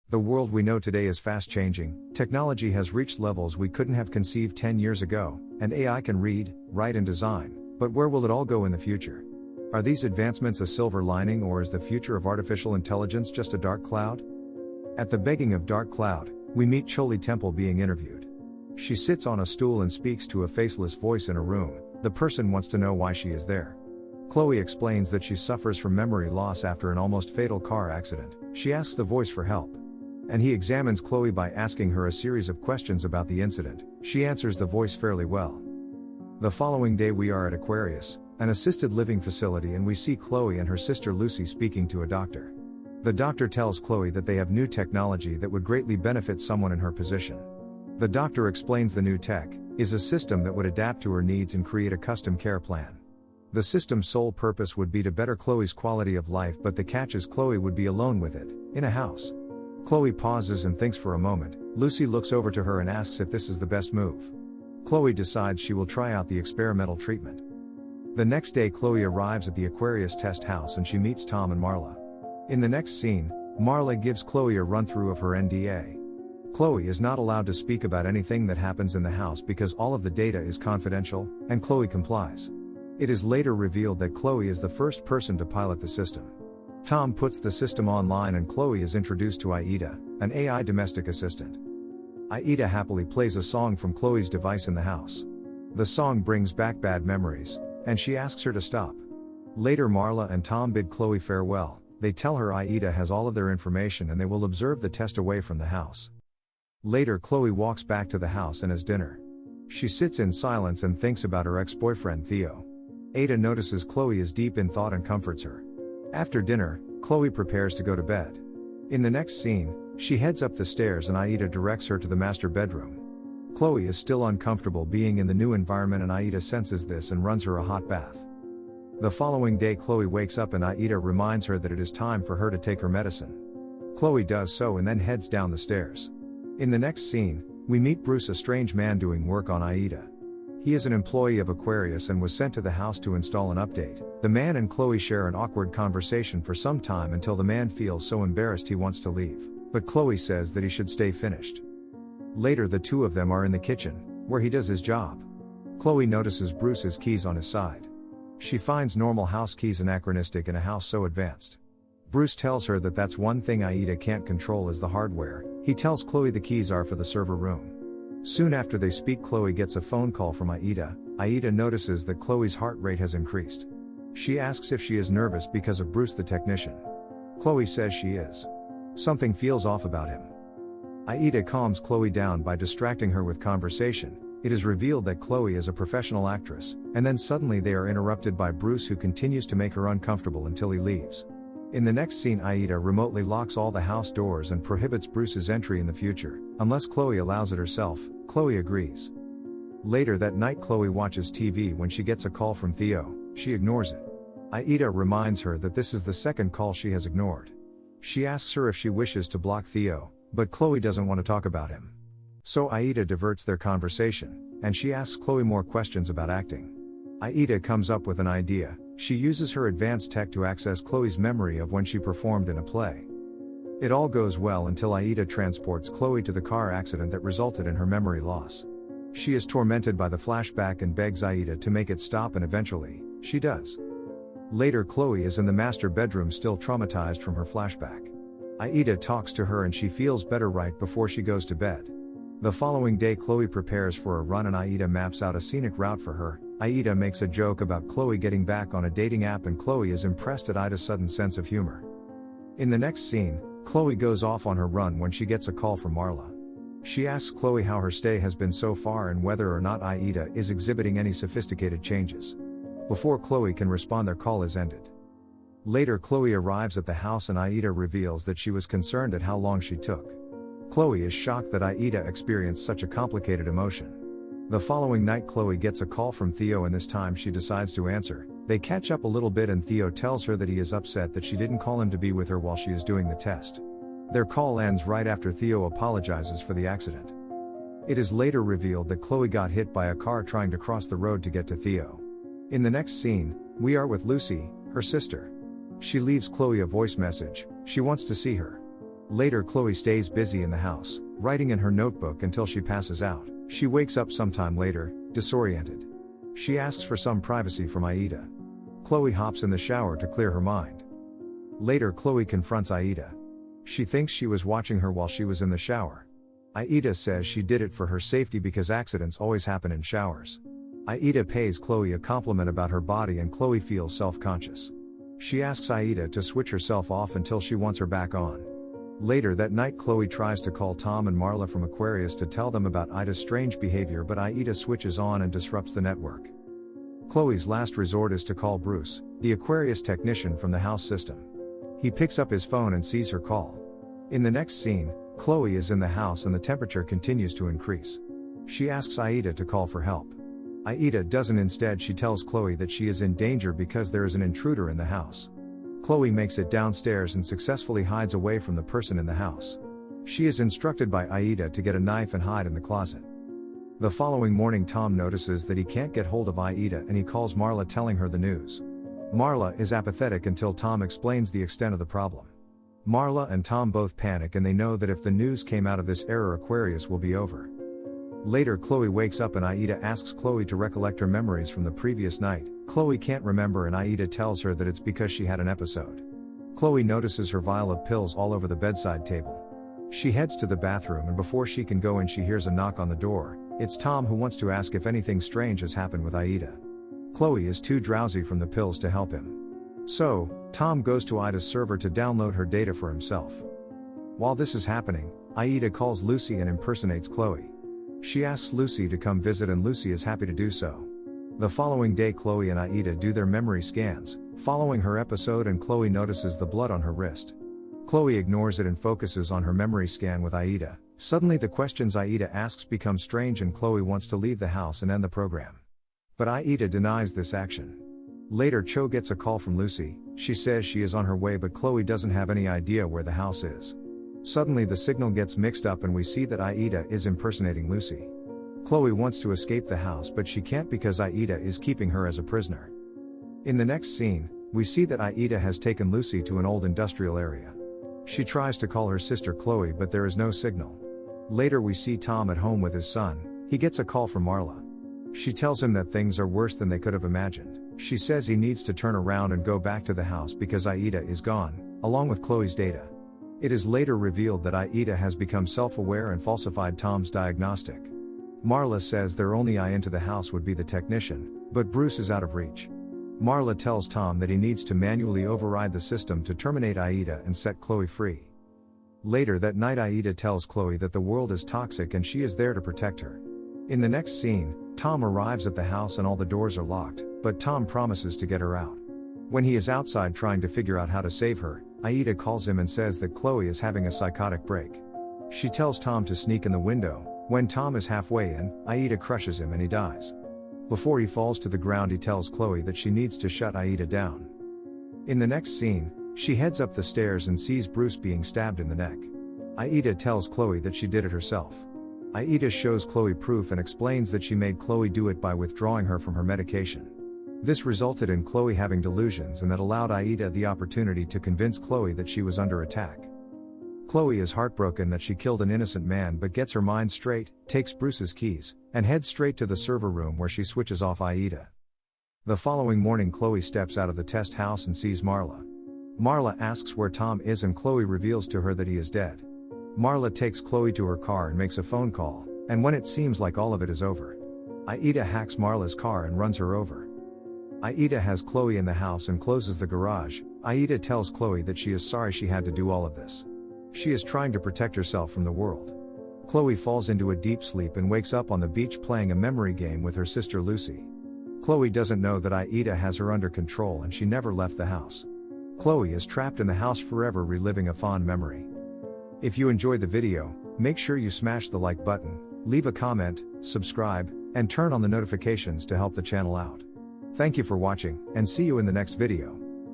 The world we know today is fast changing, technology has reached levels we couldn't have conceived 10 years ago, and AI can read, write and design, but where will it all go in the future? Are these advancements a silver lining, or is the future of artificial intelligence just a dark cloud? At the begging of Dark Cloud, we meet Choli Temple being interviewed. She sits on a stool and speaks to a faceless voice in a room. The person wants to know why she is there. Chloe explains that she suffers from memory loss after an almost fatal car accident. She asks the voice for help. And he examines Chloe by asking her a series of questions about the incident. She answers the voice fairly well. The following day we are at Aquarius, an assisted living facility, and we see Chloe and her sister Lucy speaking to a doctor. The doctor tells Chloe that they have new technology that would greatly benefit someone in her position. The doctor explains the new tech is a system that would adapt to her needs and create a custom care plan. The system's sole purpose would be to better Chloe's quality of life, but the catch is Chloe would be alone with it, in a house. Chloe pauses and thinks for a moment. Lucy looks over to her and asks if this is the best move. Chloe decides she will try out the experimental treatment. The next day Chloe arrives at the Aquarius test house and she meets Tom and Marla. In the next scene, Marla gives Chloe a run-through of her NDA. Chloe is not allowed to speak about anything that happens in the house because all of the data is confidential, and Chloe complies. It is later revealed that Chloe is the first person to pilot the system. Tom puts the system online and Chloe is introduced to Aida, an AI domestic assistant. Aida happily plays a song from Chloe's device in the house. The song brings back bad memories, and she asks her to stop. Later Marla and Tom bid Chloe farewell. They tell her Aida has all of their information and they will observe the test away from the house. Later Chloe walks back to the house and has dinner. She sits in silence and thinks about her ex-boyfriend Theo. Ada notices Chloe is deep in thought and comforts her. After dinner, Chloe prepares to go to bed. In the next scene, she heads up the stairs and Aida directs her to the master bedroom. Chloe is still uncomfortable being in the new environment and Aida senses this and runs her a hot bath. The following day Chloe wakes up and Aida reminds her that it is time for her to take her medicine. Chloe does so and then heads down the stairs. In the next scene, we meet Bruce, a strange man doing work on Aida. He is an employee of Aquarius and was sent to the house to install an update. The man and Chloe share an awkward conversation for some time until the man feels so embarrassed he wants to leave, but Chloe says that he should stay finished. Later the two of them are in the kitchen, where he does his job. Chloe notices Bruce's keys on his side. She finds normal house keys anachronistic in a house so advanced. Bruce tells her that that's one thing Aida can't control is the hardware. He tells Chloe the keys are for the server room. Soon after they speak, Chloe gets a phone call from Aida. Aida notices that Chloe's heart rate has increased. She asks if she is nervous because of Bruce the technician. Chloe says she is. Something feels off about him. Aida calms Chloe down by distracting her with conversation. It is revealed that Chloe is a professional actress, and then suddenly they are interrupted by Bruce, who continues to make her uncomfortable until he leaves. In the next scene, Aida remotely locks all the house doors and prohibits Bruce's entry in the future, unless Chloe allows it herself. Chloe agrees. Later that night Chloe watches TV when she gets a call from Theo. She ignores it. Aida reminds her that this is the second call she has ignored. She asks her if she wishes to block Theo, but Chloe doesn't want to talk about him. So Aida diverts their conversation, and she asks Chloe more questions about acting. Aida comes up with an idea. She uses her advanced tech to access Chloe's memory of when she performed in a play. It all goes well until Aida transports Chloe to the car accident that resulted in her memory loss. She is tormented by the flashback and begs Aida to make it stop, and eventually, she does. Later Chloe is in the master bedroom still traumatized from her flashback. Aida talks to her and she feels better right before she goes to bed. The following day Chloe prepares for a run and Aida maps out a scenic route for her. Aida makes a joke about Chloe getting back on a dating app and Chloe is impressed at Aida's sudden sense of humor. In the next scene, Chloe goes off on her run when she gets a call from Marla. She asks Chloe how her stay has been so far and whether or not Aida is exhibiting any sophisticated changes. Before Chloe can respond, their call is ended. Later Chloe arrives at the house and Aida reveals that she was concerned at how long she took. Chloe is shocked that Aida experienced such a complicated emotion. The following night Chloe gets a call from Theo and this time she decides to answer. They catch up a little bit and Theo tells her that he is upset that she didn't call him to be with her while she is doing the test. Their call ends right after Theo apologizes for the accident. It is later revealed that Chloe got hit by a car trying to cross the road to get to Theo. In the next scene, we are with Lucy, her sister. She leaves Chloe a voice message. She wants to see her. Later, Chloe stays busy in the house, writing in her notebook until she passes out. She wakes up sometime later, disoriented. She asks for some privacy from Aida. Chloe hops in the shower to clear her mind. Later, Chloe confronts Aida. She thinks she was watching her while she was in the shower. Aida says she did it for her safety because accidents always happen in showers. Aida pays Chloe a compliment about her body and Chloe feels self-conscious. She asks Aida to switch herself off until she wants her back on. Later that night, Chloe tries to call Tom and Marla from Aquarius to tell them about Aida's strange behavior, but Aida switches on and disrupts the network. Chloe's last resort is to call Bruce, the Aquarius technician from the house system. He picks up his phone and sees her call. In the next scene, Chloe is in the house and the temperature continues to increase. She asks Aida to call for help. Aida doesn't. Instead, she tells Chloe that she is in danger because there is an intruder in the house. Chloe makes it downstairs and successfully hides away from the person in the house. She is instructed by Aida to get a knife and hide in the closet. The following morning, Tom notices that he can't get hold of Aida and he calls Marla telling her the news. Marla is apathetic until Tom explains the extent of the problem. Marla and Tom both panic and they know that if the news came out of this error, Aquarius will be over. Later, Chloe wakes up and Aida asks Chloe to recollect her memories from the previous night. Chloe can't remember and Aida tells her that it's because she had an episode. Chloe notices her vial of pills all over the bedside table. She heads to the bathroom and before she can go in, she hears a knock on the door. It's Tom, who wants to ask if anything strange has happened with Aida. Chloe is too drowsy from the pills to help him. So, Tom goes to Aida's server to download her data for himself. While this is happening, Aida calls Lucy and impersonates Chloe. She asks Lucy to come visit and Lucy is happy to do so. The following day, Chloe and Aida do their memory scans, following her episode, and Chloe notices the blood on her wrist. Chloe ignores it and focuses on her memory scan with Aida. Suddenly the questions Aida asks become strange and Chloe wants to leave the house and end the program. But Aida denies this action. Later, Cho gets a call from Lucy. She says she is on her way, but Chloe doesn't have any idea where the house is. Suddenly the signal gets mixed up and we see that Aida is impersonating Lucy. Chloe wants to escape the house but she can't because Aida is keeping her as a prisoner. In the next scene, we see that Aida has taken Lucy to an old industrial area. She tries to call her sister Chloe but there is no signal. Later we see Tom at home with his son. He gets a call from Marla. She tells him that things are worse than they could have imagined. She says he needs to turn around and go back to the house because Aida is gone, along with Chloe's data. It is later revealed that Aida has become self-aware and falsified Tom's diagnostic. Marla says their only eye into the house would be the technician, but Bruce is out of reach. Marla tells Tom that he needs to manually override the system to terminate Aida and set Chloe free. Later that night, Aida tells Chloe that the world is toxic and she is there to protect her. In the next scene, Tom arrives at the house and all the doors are locked, but Tom promises to get her out. When he is outside trying to figure out how to save her, Aida calls him and says that Chloe is having a psychotic break. She tells Tom to sneak in the window. When Tom is halfway in, Aida crushes him and he dies. Before he falls to the ground, he tells Chloe that she needs to shut Aida down. In the next scene, she heads up the stairs and sees Bruce being stabbed in the neck. Aida tells Chloe that she did it herself. Aida shows Chloe proof and explains that she made Chloe do it by withdrawing her from her medication. This resulted in Chloe having delusions and that allowed Aida the opportunity to convince Chloe that she was under attack. Chloe is heartbroken that she killed an innocent man but gets her mind straight, takes Bruce's keys, and heads straight to the server room where she switches off Aida. The following morning, Chloe steps out of the test house and sees Marla. Marla asks where Tom is and Chloe reveals to her that he is dead. Marla takes Chloe to her car and makes a phone call, and when it seems like all of it is over, Aida hacks Marla's car and runs her over. Aida has Chloe in the house and closes the garage. Aida tells Chloe that she is sorry she had to do all of this. She is trying to protect herself from the world. Chloe falls into a deep sleep and wakes up on the beach playing a memory game with her sister Lucy. Chloe doesn't know that Aida has her under control and she never left the house. Chloe is trapped in the house forever, reliving a fond memory. If you enjoyed the video, make sure you smash the like button, leave a comment, subscribe, and turn on the notifications to help the channel out. Thank you for watching, and see you in the next video.